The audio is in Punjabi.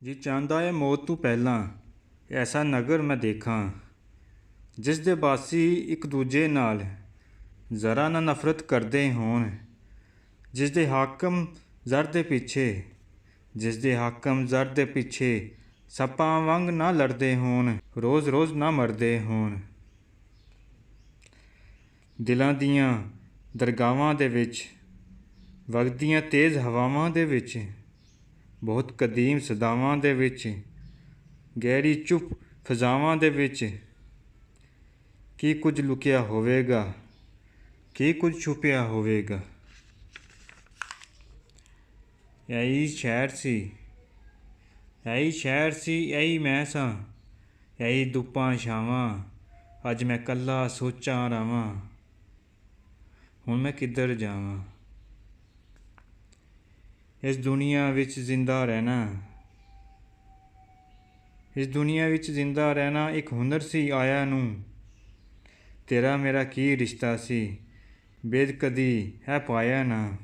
ਜੀ ਚਾਹੁੰਦਾ ਏ ਮੌਤ ਤੋਂ ਪਹਿਲਾਂ ਐਸਾ ਨਗਰ ਮੈਂ ਦੇਖਾਂ ਜਿਸ ਦੇ ਵਾਸੀ ਇੱਕ ਦੂਜੇ ਨਾਲ ਜ਼ਰਾ ਨਾ ਨਫ਼ਰਤ ਕਰਦੇ ਹੋਣ, ਜਿਸ ਦੇ ਹਾਕਮ ਜ਼ਰ ਦੇ ਪਿੱਛੇ ਸੱਪਾਂ ਵਾਂਗ ਨਾ ਲੜਦੇ ਹੋਣ, ਰੋਜ਼ ਰੋਜ਼ ਨਾ ਮਰਦੇ ਹੋਣ। ਦਿਲਾਂ ਦੀਆਂ ਦਰਗਾਹਾਂ ਦੇ ਵਿੱਚ ਵਗਦੀਆਂ ਤੇਜ਼ ਹਵਾਵਾਂ ਦੇ ਵਿੱਚ, ਬਹੁਤ ਕਦੀਮ ਸਦਾਵਾਂ ਦੇ ਵਿੱਚ, ਗਹਿਰੀ ਚੁੱਪ ਫਜ਼ਾਵਾਂ ਦੇ ਵਿੱਚ ਕੀ ਕੁਝ ਲੁਕਿਆ ਹੋਵੇਗਾ, ਕੀ ਕੁਝ ਛੁਪਿਆ ਹੋਵੇਗਾ। ਇਹੀ ਸ਼ਹਿਰ ਸੀ, ਇਹੀ ਮੈਂ ਸਾਂ, ਇਹੀ ਧੁੱਪਾਂ ਛਾਵਾਂ। ਅੱਜ ਮੈਂ ਇਕੱਲਾ ਸੋਚਾਂ ਰਾਵਾਂ, ਹੁਣ ਮੈਂ ਕਿੱਧਰ ਜਾਵਾਂ। ਇਸ ਦੁਨੀਆ ਵਿੱਚ ਜ਼ਿੰਦਾ ਰਹਿਣਾ ਇੱਕ ਹੁਨਰ ਸੀ ਆਇਆ ਨੂੰ। ਤੇਰਾ ਮੇਰਾ ਕੀ ਰਿਸ਼ਤਾ ਸੀ, ਭੇਦ ਕਦੀ ਹੈ ਪਾਇਆ ਨਾ।